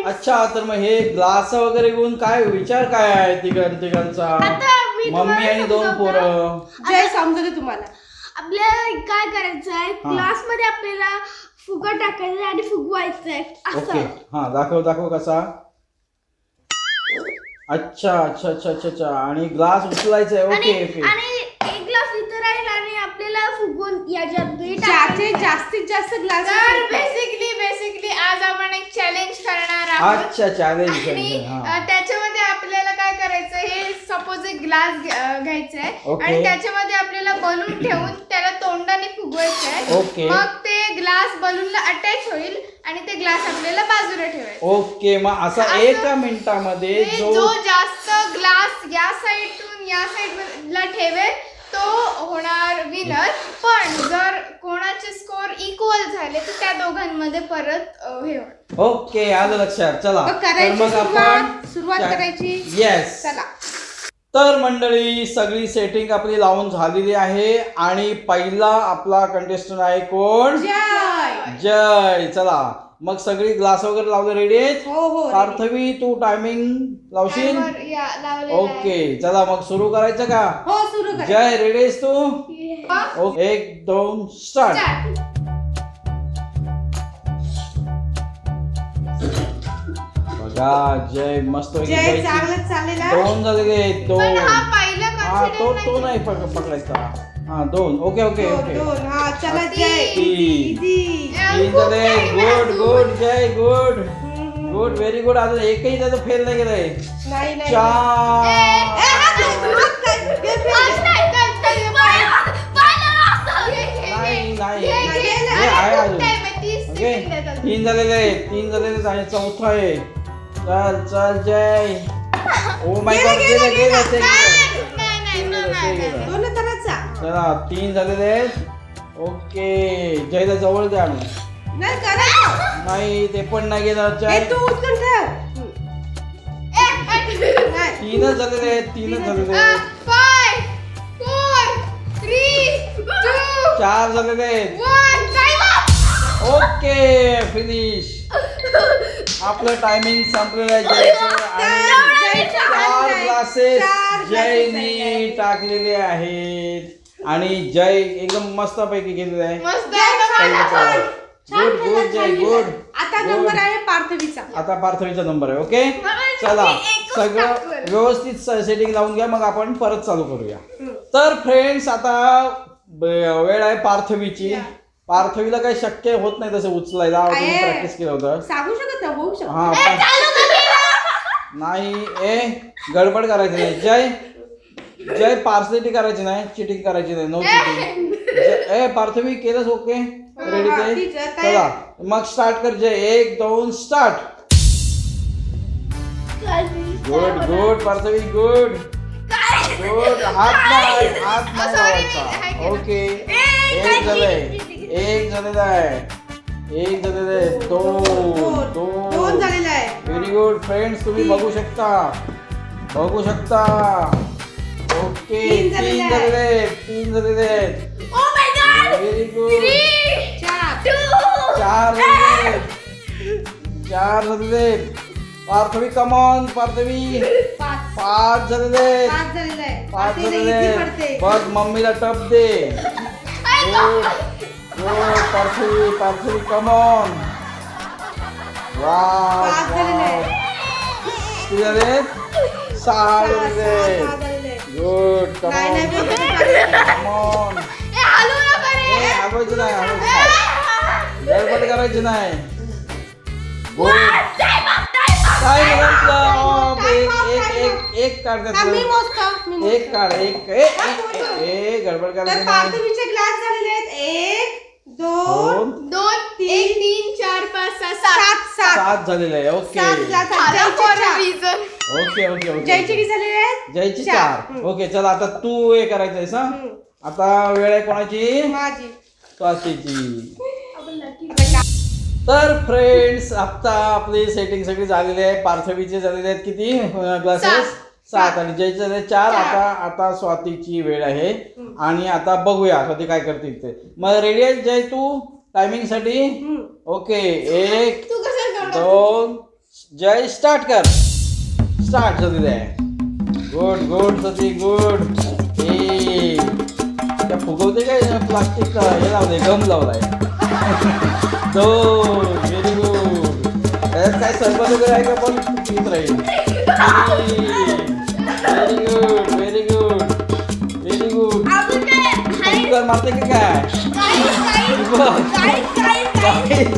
अच्छा, तर मग हे ग्लास वगैरे घेऊन काय विचार काय आहे तिघांचा? मम्मी आणि दोन पोरं. जय समजते तुम्हाला. आपल्याला काय करायचं आहे, ग्लास मध्ये आपल्याला फुगा टाकायचा आहे आणि फुगवायचं ओके, आहे. हा दाखव कसा. अच्छा आणि ग्लास उचलायचा आहे. ओके. आणि एक ग्लास इथं राहील आणि आपल्याला फुगवून याच्यात ज्याचे जास्तीत जास्त ग्लास. तर बेसिकली आज आपण एक चॅलेंज करणार आहोत. अच्छा, चॅलेंज. आणि त्याच्यामध्ये आपल्याला काय करायचं, हे सपोज एक ग्लास घ्यायचा आहे ओके. आणि त्याच्यामध्ये आपल्याला बलून ठेवून त्याला तोंडाने फुगवायचं आहे. ओके. मग ते ग्लास बलूनला अटॅच होईल आणि ते ग्लास आपल्याला बाजूला ठेवायचं. ओके, मग असा एका मिनिटामध्ये जो जास्त ग्लास या साईडून या साईडला ठेवेल तो होणार विनर. पण जर कोणाचे स्कोर इक्वल झाले तर त्या दोघांमध्ये परत हे होणार. ओके, आलं लक्षात. चला करायची मग आपण सुरुवात करायची. येस. चला. तर मंडळी, सगळी सेटिंग आपली लावून झालेली आहे आणि पहिला आपला कंटेस्टंट आहे कोण? जय. चला मग सगळी ग्लास वगैरे लावले, रेडी आहेत? हो. पार्थवी, तू टायमिंग लावशील? लावलेलं आहे. ओके, चला मग सुरू करायचं का? हो, सुरू करा. जय, रेडी आहेस तू? Okay, 1 2 start. बघा, जय मस्त जय चांगलं चाललेला. 2 झालेले. 2. पण हा पहिला हा, consider तो नाही पकडायचा. हा, 2. ओके. दोन. हा, चला जय. 3 इझी. झाले. गुड जय, गुड. Very good. अजून एकही त्याचं फेल नाही गेलंय. नाही. 4. हे आहे अजून. ओके, 3 झालेले आहेत आणि चौथा आहे. चल जय. ओ माय गॉड, गेलं. दोन करायचा. चला 3 झालेले आहेत. ओके, जयला जवळ द्या. नाही करायचं. नाही, ते पण नाही गेलं. हे तू उचलून ठेव. नाही. 3 झालेले आहेत. 5 4 3 2 4 झालेले आहेत. 1 टाइम अप. Okay, finish. आपलं टायमिंग संपलेलं आहे जयचं आणि 4 ग्लासेस जयनी टाकलेले आहेत आणि जय एकदम मस्त पैकी गेलेले आहे. गुड जय, गुड. आता नंबर आहे पार्थवीचा. आता पार्थवीचा नंबर आहे. ओके, चला सगळं व्यवस्थित सेटिंग लावून घ्या, मग आपण परत चालू करूया. तर फ्रेंड्स, आता वेळ आहे पार्थवीची. पार्थवीला काही शक्य होत नाही तसं उचलायला. प्रॅक्टिस केलं होतं. सांगू शकत नाही, होऊ शकत. हा, नाही. गडबड करायची नाही. जय पार्सलिटी करायची नाही, चिटिंग करायची नाही. No cheating. पार्थवी केलंस? ओके, रेडी ते. चला मग स्टार्ट कर जय. 1 2 स्टार्ट. Good Parthavi, good. हात नाही लावायचा. ओके, 1 झालेलं आहे. 2 झालेला आहे. व्हेरी गुड फ्रेंड्स, तुम्ही बघू शकता. ओके, 3 झालेले आहेत. Very good. 4 झालेले. पार्थवी, कमॉन पार्थवी. 5 झालेले. 5 झालेले. बघ, मम्मीला टप दे. पार्थवी कमॉन. वाव. 6 झाले. गुड. कमॉन. हलवायचं नाही. गडबड करायची नाही. गुड. एक काढ त्यातलं. एक काढ. गडबड करायची नाही. पार्थवीचे ग्लास झालेले आहेत. 1 2 2 1 3 4 5 6 7 झालेले आहे. ओके. ओके. जयचे किती झालेले आहेत? जयची 4. ओके, चला आता तू हे करायचं आहेस. आता वेळ आहे कोणाची? माझी. स्वातीची. तर फ्रेंड्स, आता आपली सेटिंग सगळी झालेली आहे. पार्थवीचे झालेले आहेत किती ग्लासेस? 7 आणि जयचे झाले 4. आता स्वातीची वेळ आहे आणि आता बघूया स्वाती काय करते ते. मग रेडी आहे जय तू टायमिंग साठी? ओके, 1 2 जय स्टार्ट कर. स्टार्ट झालेलं आहे. गुड गुड सती गुड. ए त्या फुगवते काय प्लास्टिक हे लावलंय गम लावलाय. 2 व्हेरी गुड. त्याच्यात काय सरबत वगैरे आहे का पण पीत राहील. Very good very good very good. अजून काय हाय कुकर मारते का काय काय बघ. काय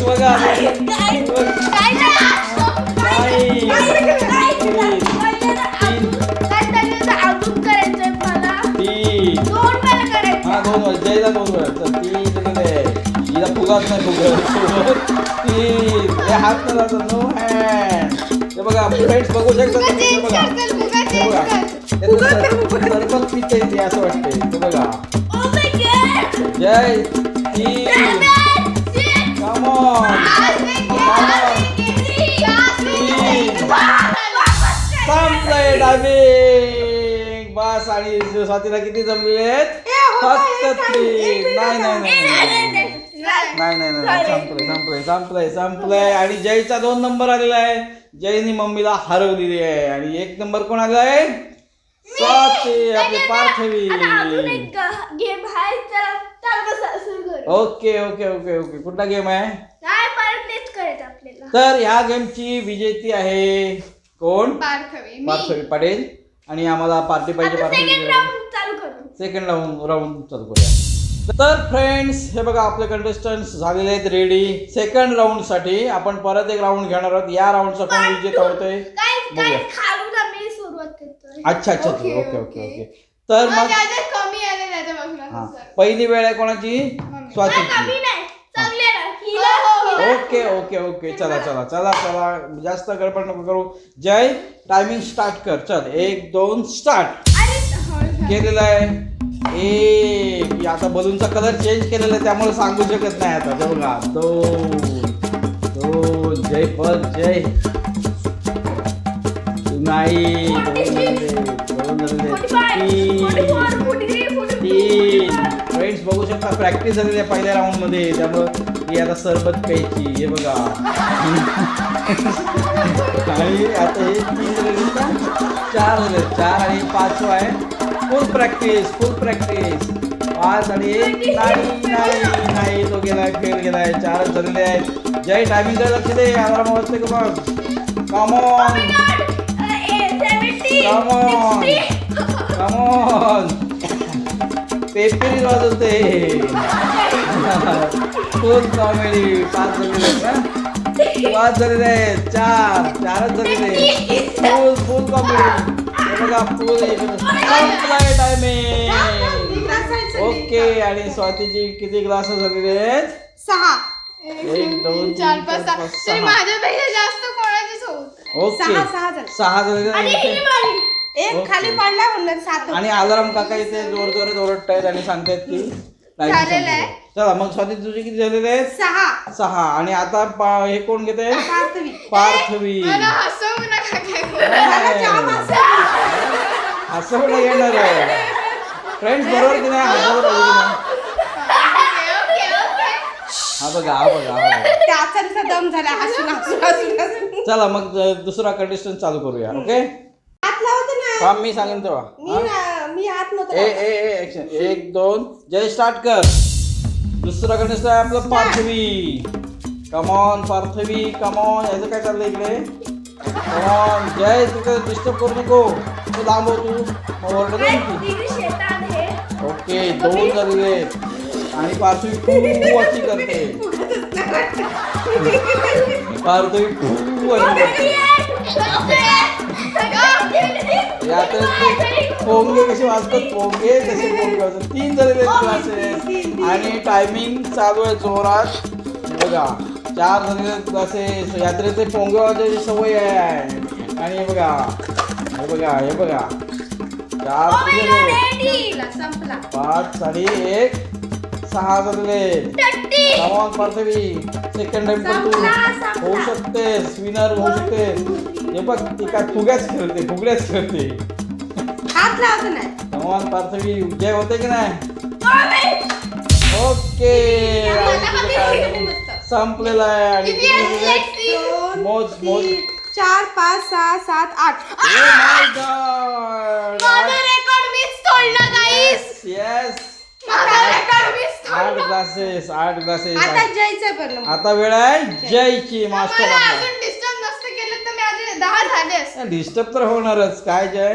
बघा अजून करायचंय मला 3 2 वेळा करायचं. हा 2 वेळा जयला 2 वेळा तर 3 झालेले. हिला फुगाच नाही फुगत. 3 हे हात न जातात नो हँड. हे बघा फ्रेंड्स बघू शकता तुम्ही. हे बघा हे बघा सरबत पिते ते असं वाटते. हे बघा Oh my god! जय 3 कम ऑन संपलंय डायमिंग बस. आणि स्वातीला किती जमलेले आहेत फक्त 3. नाही नाही नाही संपलंय. आणि जयचा 2 नंबर आलेला आहे. जयनी मम्मीला हरवलेली आहे. आणि 1 नंबर कोण आलाय स्वाती आपली पार्थवी. अजून एक गेम आहे तर सुरू करू. Okay okay okay okay. कुठला गेम आहे. नाही परत तेच करायचं आपल्याला. तर ह्या गेमची विजेती आहे कोण पार्थवी पार्थवी पटेल. आणि आम्हाला पार्टी पाहिजे. सेकंड राऊंड चालू करू. सेकंड राऊंड चालू करूया. तर फ्रेंड्स हे बघा आपले कंटेस्टंट्स झालेले आहेत रेडी सेकंड राऊंड साठी. आपण परत एक राऊंड घेणार आहोत. या राऊंडचा कोण विजेता होतोय बघूया. खालून आम्ही सुरुवात करतोय. अच्छा अच्छा okay, okay okay okay. Okay. तर मग कमी आले त्याच्यापासून हा असं. पहिली वेळ आहे कोणाची स्वातीची. कमी नाही चांगले ना हिला ओके ओके ओके. चला चला चला चला जास्त गडबड नको करू. जय टायमिंग स्टार्ट कर. चल 1 2 स्टार्ट केलेलं आहे. एक आता बलूनचा कलर चेंज केलेला आहे त्यामुळे सांगू शकत नाही आता. ते बघा 2 जय पर जय नाही 2 3 फ्रेंड्स बघू शकता प्रॅक्टिस झालेली आहे पहिल्या राऊंड मध्ये. त्यामुळं ही आता सरबत प्यायची. हे बघा आणि आता हे 3 झाले का 4 झाले. 4 आणि 5 आहे. फुल प्रॅक्टिस 5 आणि 1 नाही तो गेलाय फेल गेलाय. 4 झालेले आहेत. जय टायमिंगकडे लक्ष दे. आराम वाजते का बघ. कम ऑन पेपरी वाजवते. Full comedy. 5 झालेले आहेत ना. 5 झालेले आहेत. 4च झालेले. Full comedy. बघा फुल संपलाय टायमिंग. ओके. आणि स्वातीची किती ग्लास झालेले आहेत 6 1 2 4 5 6 तरी माझ्यापेक्षा जास्त कोणाचेच होत. ओके 6 झाले. 6 झालेले आणि आहेत. हिने मारली. एक खाली पडला म्हणून 7. आणि अलार्म काका इथे जोर जोरात ओरडतायत आणि सांगतायत की time झालेलं आहे. संपलं. चला मग स्वाती तुझे किती झालेले आहेत 6 6. आणि आता हे कोण घेते पार्थवी. पार्थवी. मला हसवू नका काय. असं पण येणार आहे फ्रेंड्स बरोबर की नाही. हसवलं पाहिजे की नाही. हा बघा त्याचा दम झाला हसून. चला मग दुसरा कंडिशन चालू करूया. ओके हात लावते ना. हा मी सांगेन तेव्हा. मी हात नव्हतं ए लावत. ए एक्शन 1 2 जय स्टार्ट कर. दुसरा कंटेस्ट आहे आपलं पार्थवी. Come on Parthavi come on. याचं काय चाललंय इकडे. कमॉन जय तिकडे डिस्टर्ब करू नको. तू लांब हो तू मग ओरडत नाही की. तिने शेतात आहे. ओके 2 झालेले. आणि पार्थवी खूप अशी करते. पार्थवी खूप अशी करते. यात पोंगे कसे वाजतात पोंगे तसे पोंगे वाजतात. 3 झालेले क्लासेस. आणि टायमिंग चालू आहे जोरात. बघा 4 झालेले क्लासेस. यात्रेचे पोंगे वाजवायची सवय आहे. आणि हे बघा 4 झालेले. संपला 5 आणि 1 6 झालेले. कमॉन पार्थवी सेकंड टाइम पण तू होऊ शकतेस. विनर होऊ शकते. हे बघ ती काय फुग्याच खेळते. हात लावते नाही. कमॉन पार्थवी जय होते की नाही. ओके संपलेला आहे. आणि दोन, मोज तीन, 4 5 6 7 8. Oh my God! माझा रेकॉर्ड मीच तोडला गाईस. Yes. माझा रेकॉर्ड मीच 8 ग्लासेस. आता जयचं पण आता वेळ आहे जयची मास्टर मला आपला. अजून डिस्टर्ब नसतं केलं तर मी आधी 10 झाले असते. डिस्टर्ब तर होणारच. काय जय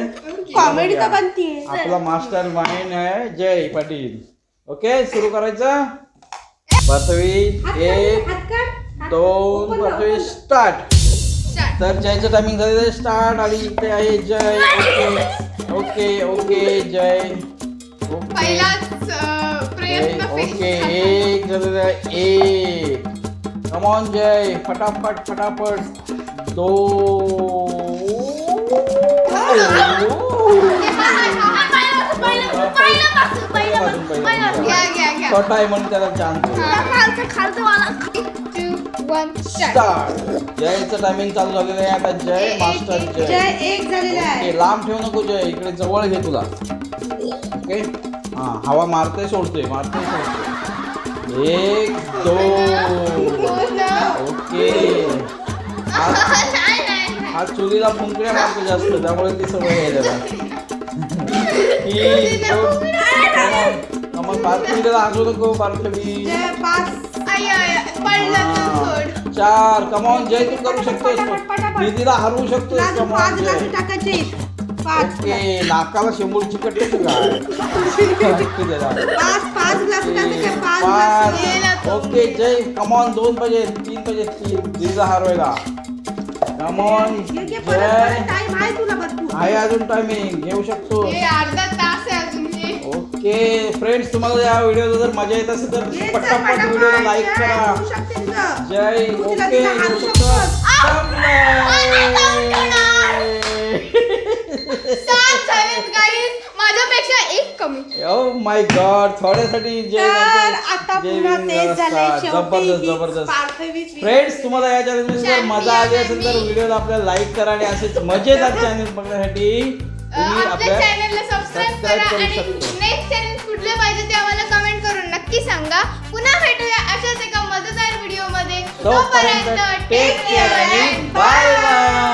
कॉमेडी तर बनतीये. आपला मास्टर माइंड आहे जय पाटील. ओके सुरू करायचं. पार्थवी 1 2 पार्थवी स्टार्ट. तर जयचं टायमिंग झालेलं आहे स्टार्ट आणि इथे आहे जय. ओके ओके ओके जय. ओके पहिलाच प्रयत्न ओके फेल. एक झालेलं आहे 1. कम ऑन जय फटाफट फटाफट 2. घ्या. छोटा आहे म्हणून त्याला चान्स खालचं वाला 2 1 स्टार्ट. स्टार्ट. जयचं टायमिंग चालू झालेलं आहे आता जय मास्टर जय. जय 1 झालेला आहे. ओके लांब ठेवू नको जय इकडे जवळ घे तुला. ओके हा हवा मारते सोडते 1 2. ओके नाही. हा चुलीला फुंकड्या मारतो जास्त त्यामुळे ती सवय आहे त्याला. मग पार्थवी हसू नको पार्थवी. जय 5 पडलं तर सोड. 4 कमॉन जय तू करू शकतोस पटापट. दीदीला हरवू शकतोस अजून कमॉन 5 जय. ग्लास टाकायचे. 5 ओके नाकाला शेंबूड चिकटते तू काय 5 ग्लास टाकायचे. 5 ग्लास. ओके जय कमॉन 2 पाहिजे 3 पाहिजे 3 दीदीला हरवायला. कमॉन जय टाइम आहे तुला भरपूर. आहे अजून टायमिंग घेऊ शकतो. हे अर्धा तास आहे अजून हे. ओके फ्रेंड्स तुम्हाला या व्हिडिओला जर मजा येत असेल तर ये पटापट चल, व्हिडिओला लाईक जय, करा. होऊ शकते तुझं. जय तू ओके तिला तिला हाणू घेऊ शकतोस. सात झालेत गाईस. माझ्यापेक्षा एक कमी. ओ माय गॉड थोड्यासाठी तर आता पुन्हा तेच झालंय. जबरदस्त जबरदस्त. पार्थवीच फ्रेंड्स तुम्हाला या चॅनलमध्ये जर मजा आली असेल तर व्हिडिओला आपल्याला लाईक करा आणि असेच मजेदार चॅनल बघण्यासाठी तुम्ही आपल्या आपल्या चॅनलला सबस्क्राईब करा करू आणि शकता. नेक्स्ट चॅनल कुठले पाहिजे ते आम्हाला कमेंट करून नक्की सांगा. पुन्हा भेटूया अशाच एका मजेदार व्हिडिओ मध्ये. तोपर्यंत टेक केअर आणि बाय बाय.